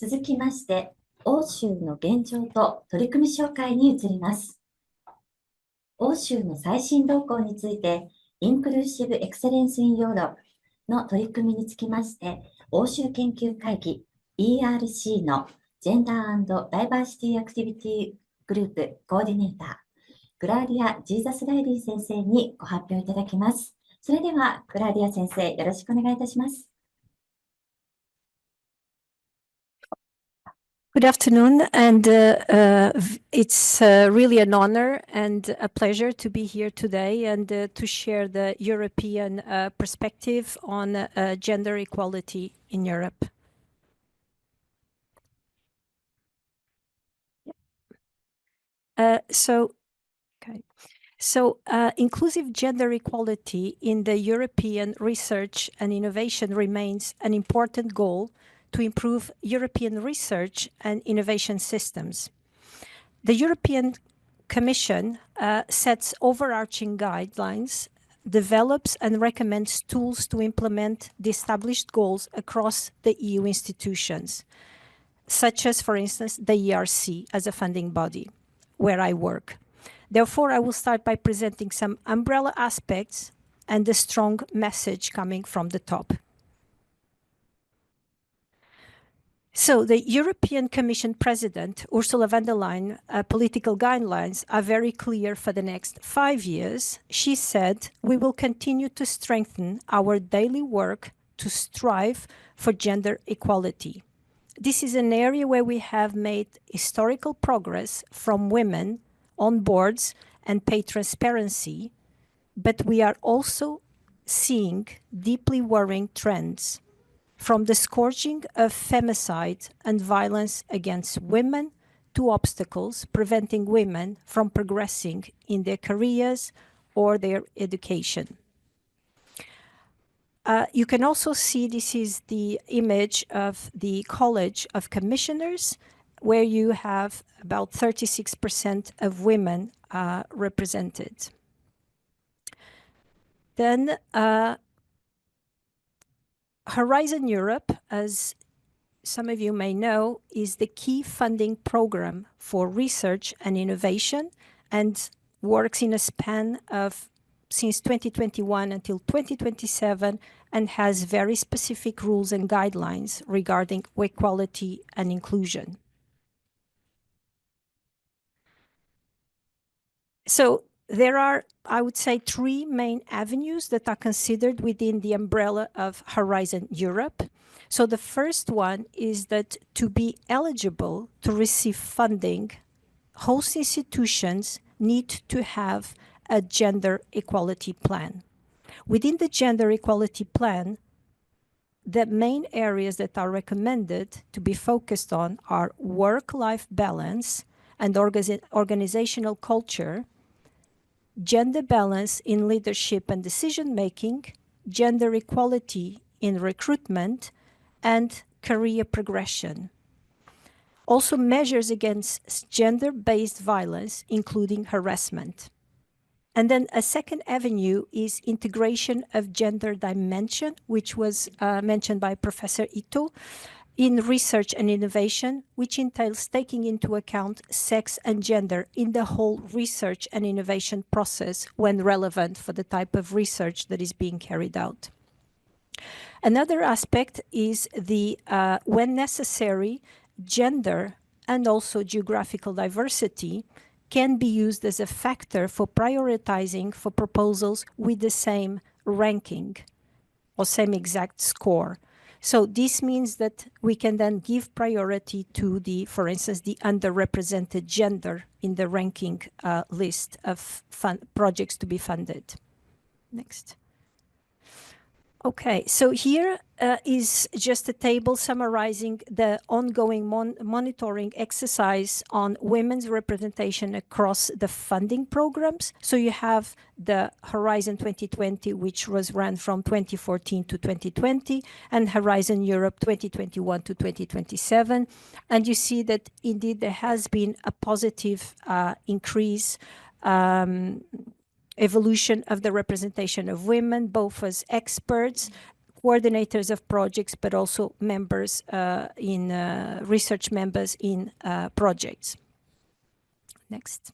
続きまして、欧州の現状と取り組み紹介に移ります。欧州の最新動向について、インクルーシブエクセレンスインヨーロップの取り組みにつきまして、欧州研究会議 ERCEA のジェンダー&ダイバーシティアクティビティグループコーディネーター、クラーディア・ジーザスライディ先生にご発表いただきます。それでは、クラーディア先生、よろしくお願いいたします。Good afternoon, and it's really an honor and a pleasure to be here today and to share the European perspective on gender equality in Europe. Inclusive gender equality in the European research and innovation remains an important goal to improve European research and innovation systems. The European Commission sets overarching guidelines, develops and recommends tools to implement the established goals across the EU institutions, such as, for instance, the ERCEA as a funding body, where I work. Therefore, I will start by presenting some umbrella aspects and the strong message coming from the top. So the European Commission President, Ursula von der Leyen, political guidelines are very clear for the next 5 years. She said, we will continue to strengthen our daily work to strive for gender equality. This is an area where we have made historical progress from women on boards and pay transparency, but we are also seeing deeply worrying trends, from the scourging of femicide and violence against women to obstacles preventing women from progressing in their careers or their education. You can also see this is the image of the College of Commissioners, where you have about 36% of women represented. Then Horizon Europe, as some of you may know, is the key funding program for research and innovation and works in a span of since 2021 until 2027 and has very specific rules and guidelines regarding equality and inclusion. So there are, I would say, 3 main avenues that are considered within the umbrella of Horizon Europe. So the first one is that to be eligible to receive funding, host institutions need to have a gender equality plan. Within the gender equality plan, the main areas that are recommended to be focused on are work-life balance and organizational culture, gender balance in leadership and decision-making, gender equality in recruitment, and career progression. Also measures against gender-based violence, including harassment. And then a second avenue is integration of gender dimension, which was mentioned by Professor Ito, in research and innovation, which entails taking into account sex and gender in the whole research and innovation process when relevant for the type of research that is being carried out. Another aspect is the, when necessary, gender and also geographical diversity can be used as a factor for prioritizing for proposals with the same ranking or same exact score. So this means that we can then give priority to the, for instance, the underrepresented gender in the ranking list of projects to be funded. Next. Okay, so here is just a table summarizing the ongoing monitoring exercise on women's representation across the funding programs. So you have the Horizon 2020, which was run from 2014 to 2020, and Horizon Europe 2021 to 2027. And you see that indeed there has been a positive increase evolution of the representation of women, both as experts, coordinators of projects, but also members research members in projects. Next.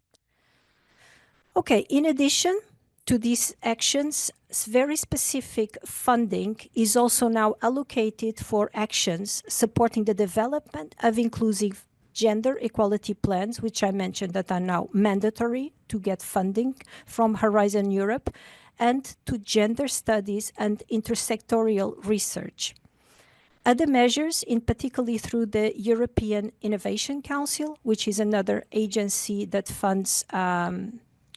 Okay, in addition to these actions, very specific funding is also now allocated for actions supporting the development of inclusive gender equality plans, which I mentioned that are now mandatory to get funding from Horizon Europe, and to gender studies and intersectorial research. Other measures, in particularly through the European Innovation Council, which is another agency that funds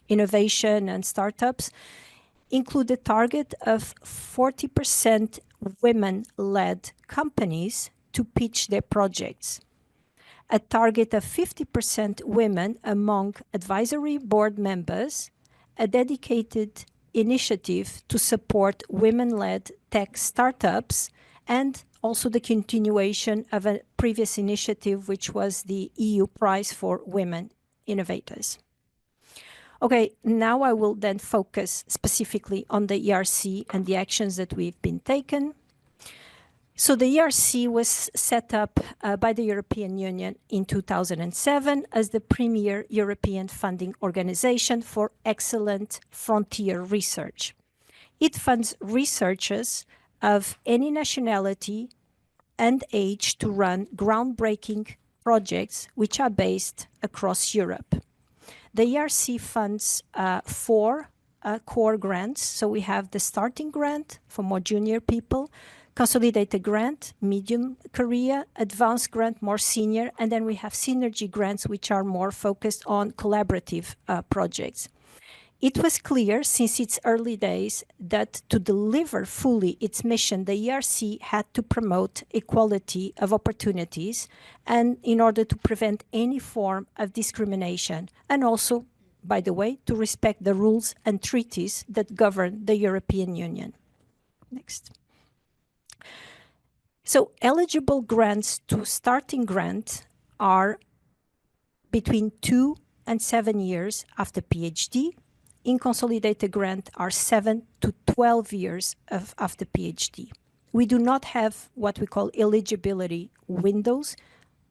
innovation and startups, include a target of 40% women-led companies to pitch their projects, a target of 50% women among advisory board members, a dedicated initiative to support women-led tech startups, and also the continuation of a previous initiative, which was the EU Prize for Women Innovators. Okay, now I will then focus specifically on the ERC and the actions that we've been taken. So the ERC was set up by the European Union in 2007 as the premier European funding organization for excellent frontier research. It funds researchers of any nationality and age to run groundbreaking projects which are based across Europe. The ERC funds 4 core grants. So we have the starting grant for more junior people, consolidated grant, medium career, advanced grant, more senior, and then we have synergy grants, which are more focused on collaborative projects. It was clear since its early days that to deliver fully its mission, the ERC had to promote equality of opportunities and in order to prevent any form of discrimination, and also, by the way, to respect the rules and treaties that govern the European Union. Next. So eligible grants to starting grant are between 2 and 7 years after PhD. In consolidated grant are 7 to 12 years after PhD. We do not have what we call eligibility windows,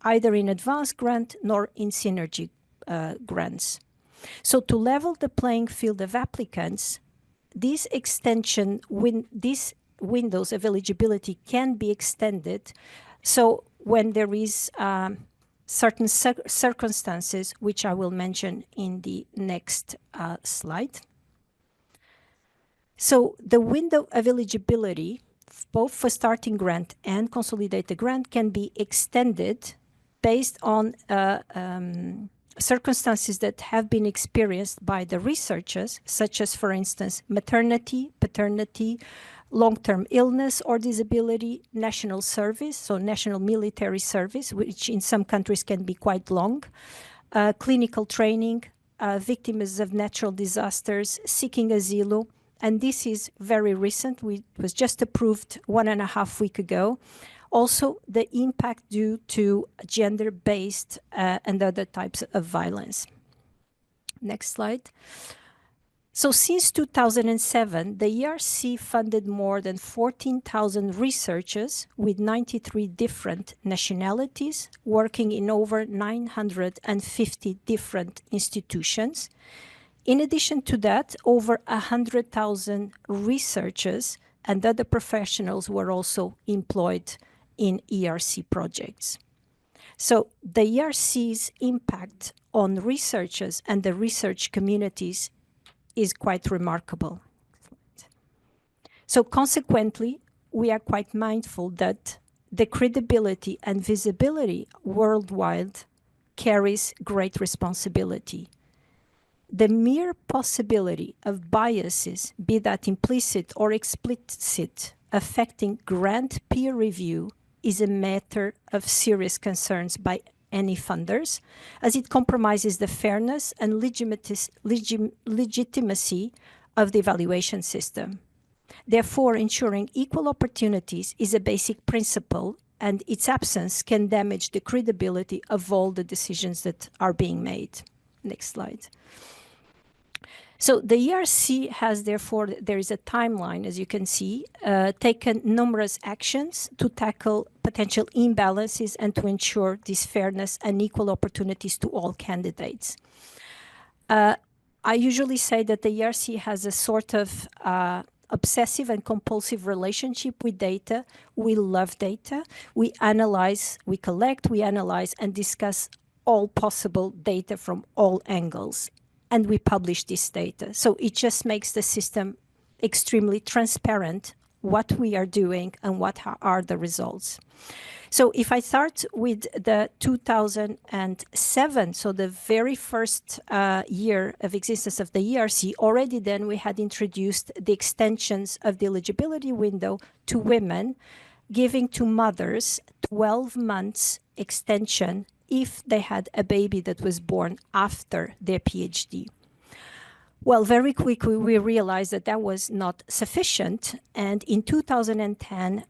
either in advanced grant nor in synergy grants. So to level the playing field of applicants, this extension, these windows of eligibility can be extended. So when there is certain circumstances, which I will mention in the next slide. So the window of eligibility, both for starting grant and consolidated grant, can be extended based on circumstances that have been experienced by the researchers, such as, for instance, maternity, paternity, long-term illness or disability, national service, so national military service, which in some countries can be quite long, clinical training, victims of natural disasters, seeking asylum, and this is very recent. It was just approved 1.5 weeks ago. Also, the impact due to gender-based and other types of violence. Next slide. So since 2007, the ERC funded more than 14,000 researchers with 93 different nationalities, working in over 950 different institutions. In addition to that, over 100,000 researchers and other professionals were also employed in ERC projects. So the ERC's impact on researchers and the research communities is quite remarkable. So consequently, we are quite mindful that the credibility and visibility worldwide carries great responsibility. The mere possibility of biases, be that implicit or explicit, affecting grant peer review is a matter of serious concerns by any funders, as it compromises the fairness and legitimacy of the evaluation system. Therefore, ensuring equal opportunities is a basic principle, and its absence can damage the credibility of all the decisions that are being made. Next slide. So the ERC has, therefore, there is a timeline, as you can see, taken numerous actions to tackle potential imbalances and to ensure this fairness and equal opportunities to all candidates. I usually say that the ERC has a sort of obsessive and compulsive relationship with data. We love data. We analyze, we collect, we analyze, and discuss all possible data from all angles. And we publish this data. So it just makes the system extremely transparent, what we are doing and what are the results. So if I start with the 2007, so the very first year of existence of the ERC, already then we had introduced the extensions of the eligibility window to women, giving to mothers 12 months extension if they had a baby that was born after their PhD. Well, very quickly, we realized that that was not sufficient. And in 2010,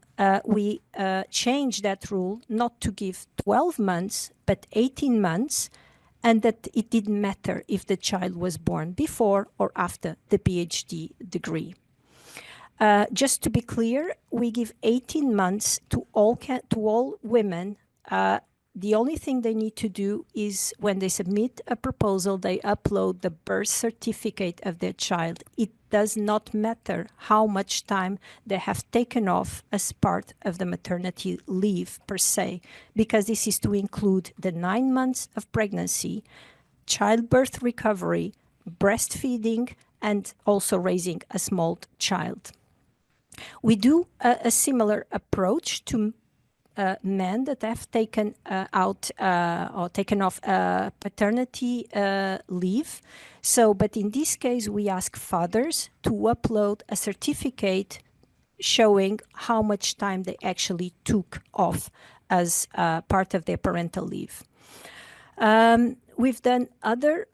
we changed that rule not to give 12 months, but 18 months, and that it didn't matter if the child was born before or after the PhD degree. Just to be clear, we give 18 months to all women. The only thing they need to do is when they submit a proposal, they upload the birth certificate of their child. It does not matter how much time they have taken off as part of the maternity leave per se, because this is to include the 9 months of pregnancy, childbirth recovery, breastfeeding, and also raising a small child. We do a similar approach to men that have taken taken off paternity leave. So, but in this case, we ask fathers to upload a certificate showing how much time they actually took off as part of their parental leave. We've done other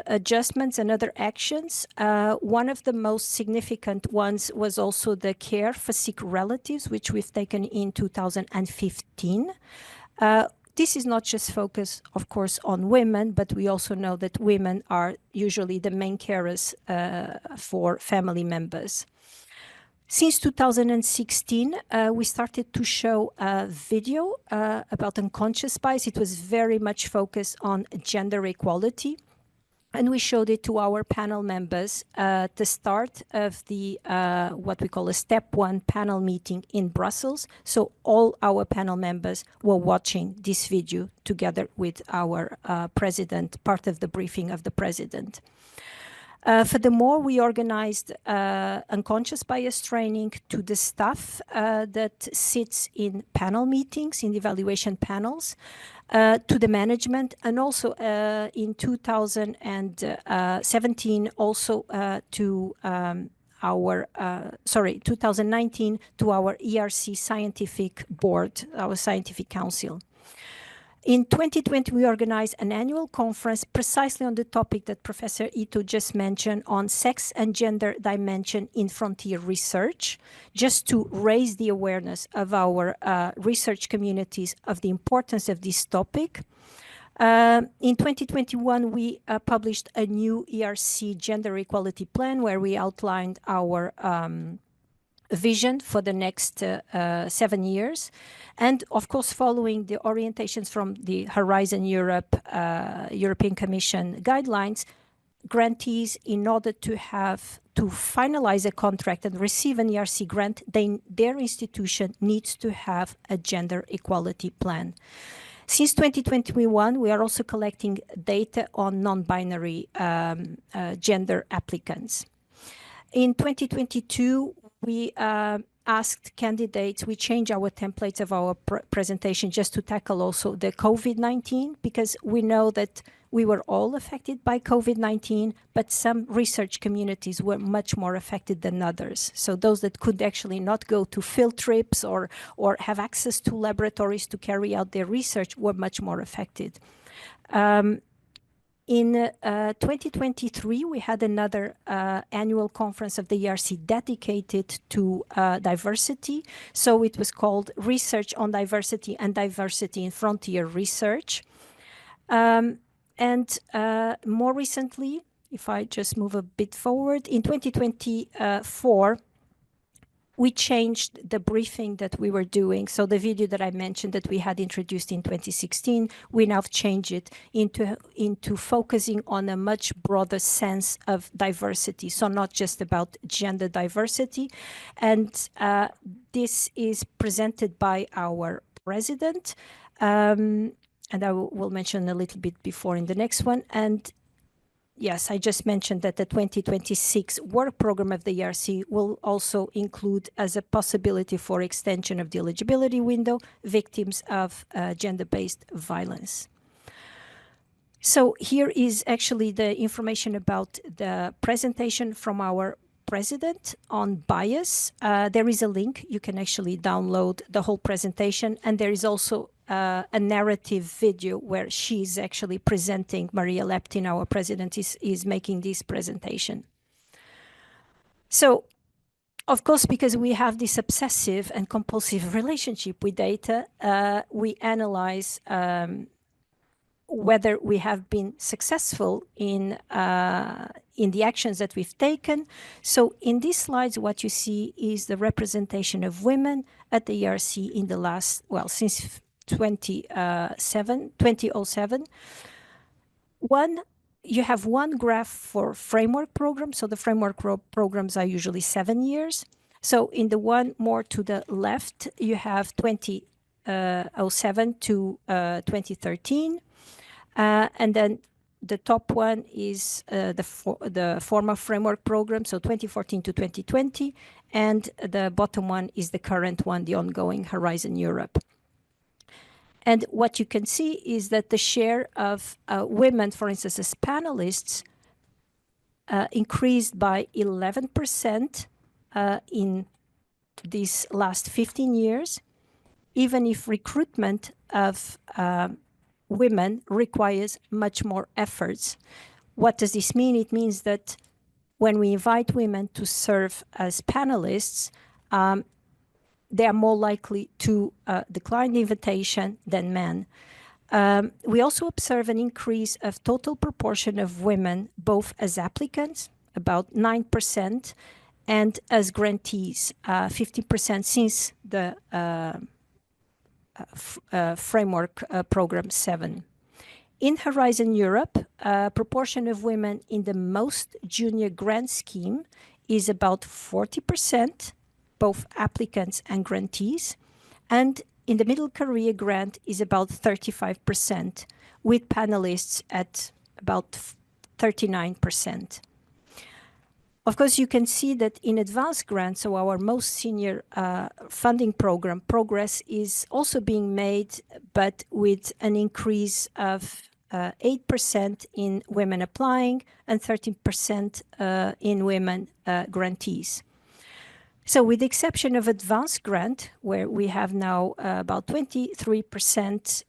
adjustments and other actions. One of the most significant ones was also the care for sick relatives, which we've taken in 2015. This is not just focused, of course, on women, but we also know that women are usually the main carers for family members. Since 2016, we started to show a video about unconscious bias. It was very much focused on gender equality. And we showed it to our panel members at the start of the what we call a step 1 panel meeting in Brussels. So all our panel members were watching this video together with our president, part of the briefing of the president. Furthermore, we organized unconscious bias training to the staff that sits in panel meetings, in evaluation panels, to the management, and also in 2017 also to 2019 to our ERC scientific board, our scientific council. In 2020, we organized an annual conference precisely on the topic that Professor Ito just mentioned on sex and gender dimension in frontier research, just to raise the awareness of our research communities of the importance of this topic. In 2021, we published a new ERC gender equality plan where we outlined our vision for the next 7 years. And of course, following the orientations from the Horizon Europe, European Commission guidelines, grantees, in order to finalize a contract and receive an ERC grant, their institution needs to have a gender equality plan. Since 2021, we are also collecting data on non-binary gender applicants. In 2022, we asked candidates, we changed our templates of our presentation just to tackle also the COVID-19, because we know that we were all affected by COVID-19, but some research communities were much more affected than others. So those that could actually not go to field trips or have access to laboratories to carry out their research were much more affected. In 2023, we had another annual conference of the ERC dedicated to diversity. So it was called Research on Diversity and Diversity in Frontier Research. And more recently, if I just move a bit forward, in 2024, we changed the briefing that we were doing. So the video that I mentioned that we had introduced in 2016, we now changed it into focusing on a much broader sense of diversity. So not just about gender diversity. And this is presented by our president. And I will mention a little bit before in the next one. And yes, I just mentioned that the 2026 work program of the ERCEA will also include as a possibility for extension of the eligibility window, victims of gender-based violence. So here is actually the information about the presentation from our president on bias. There is a link. You can actually download the whole presentation, and there is also a narrative video where she's actually presenting. Maria Leptin, our president, is making this presentation. So, of course, because we have this obsessive and compulsive relationship with data, we analyze whether we have been successful in the actions that we've taken. So in these slides, what you see is the representation of women at the ERCEA in the last, well, since 2007. You have one graph for framework programs. So the framework programs are usually 7 years. So in the one more to the left, you have 2007 to 2013. And then the top one is the former framework program, so 2014 to 2020. And the bottom one is the current one, the ongoing Horizon Europe. And what you can see is that the share of women, for instance, as panelists, increased by 11% in these last 15 years, even if recruitment of women requires much more efforts. What does this mean? It means that when we invite women to serve as panelists, they are more likely to decline the invitation than men. We also observe an increase of total proportion of women, both as applicants, about 9%, and as grantees, 50% since the framework program 7. In Horizon Europe, proportion of women in the most junior grant scheme is about 40%, both applicants and grantees, and in the middle career grant is about 35%, with panelists at about 39%. Of course, you can see that in advanced grants, so our most senior funding program, progress is also being made, but with an increase of 8% in women applying and 13% in women grantees. So with the exception of advanced grant, where we have now about 23%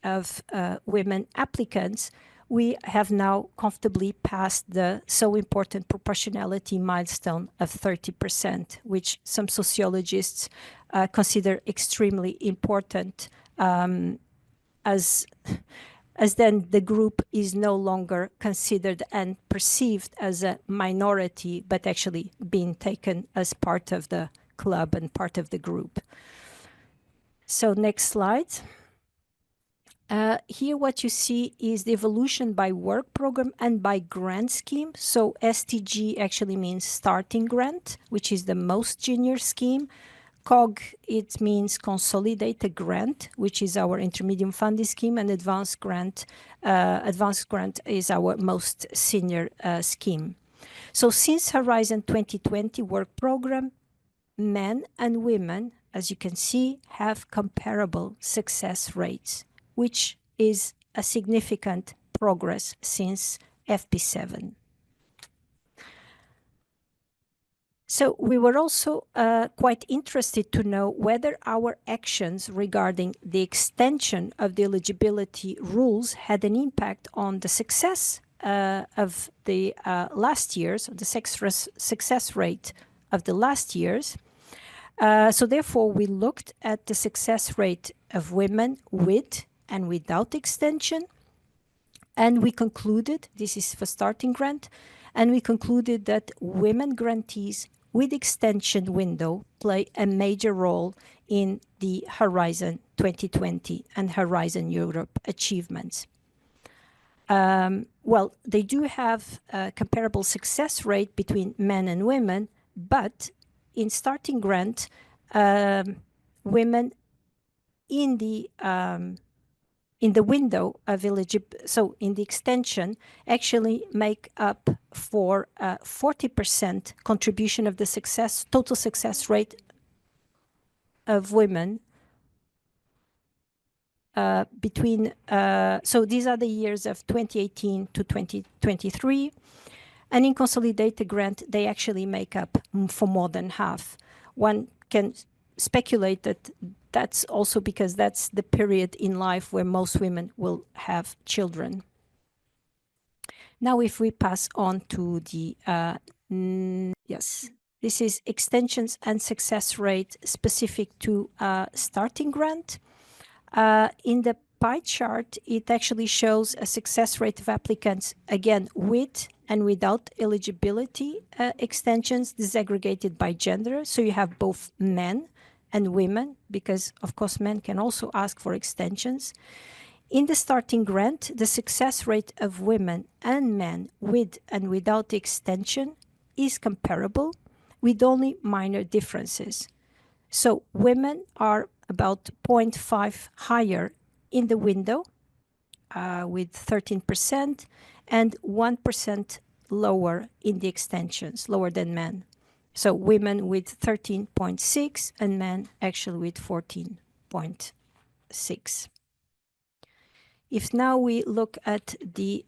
of women applicants, we have now comfortably passed the so important proportionality milestone of 30%, which some sociologists consider extremely important, as then the group is no longer considered and perceived as a minority, but actually being taken as part of the club and part of the group. So next slide. Here what you see is the evolution by work program and by grant scheme. So STG actually means starting grant, which is the most junior scheme. COG, it means consolidated grant, which is our intermediate funding scheme, and advanced grant is our most senior scheme. So since Horizon 2020 work program, men and women, as you can see, have comparable success rates, which is a significant progress since FP7. So we were also quite interested to know whether our actions regarding the extension of the eligibility rules had an impact on the success of the last years, the success rate of the last years. So therefore, we looked at the success rate of women with and without extension. And we concluded, this is for starting grant, and we concluded that women grantees with extension window play a major role in the Horizon 2020 and Horizon Europe achievements. Well, they do have a comparable success rate between men and women, but in starting grant, women in the window of eligibility, so in the extension, actually make up for 40% contribution of the total success rate of women between, so these are the years of 2018 to 2023. And in consolidated grant, they actually make up for more than half. One can speculate that that's also because that's the period in life where most women will have children. Now, if we pass on to the, yes, this is extensions and success rate specific to starting grant. In the pie chart, it actually shows a success rate of applicants, again, with and without eligibility extensions disaggregated by gender. So you have both men and women, because of course men can also ask for extensions. In the starting grant, the success rate of women and men with and without the extension is comparable, with only minor differences. So women are about 0.5 higher in the window with 13%, and 1% lower in the extensions, lower than men. So women with 13.6 and men actually with 14.6. If now we look at the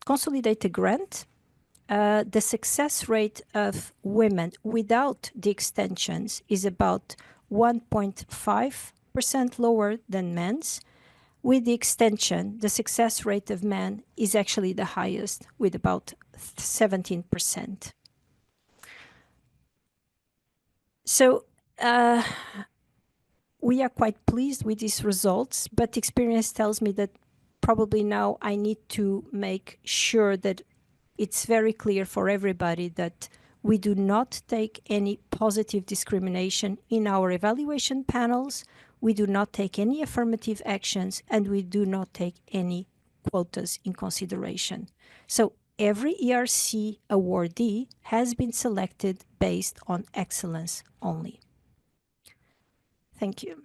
consolidated grant, the success rate of women without the extensions is about 1.5% lower than men's. With the extension, the success rate of men is actually the highest, with about 17%. So we are quite pleased with these results, but experience tells me that probably now I need to make sure that it's very clear for everybody that we do not take any positive discrimination in our evaluation panels, we do not take any affirmative actions, and we do not take any quotas in consideration. So every ERC awardee has been selected based on excellence only. Thank you.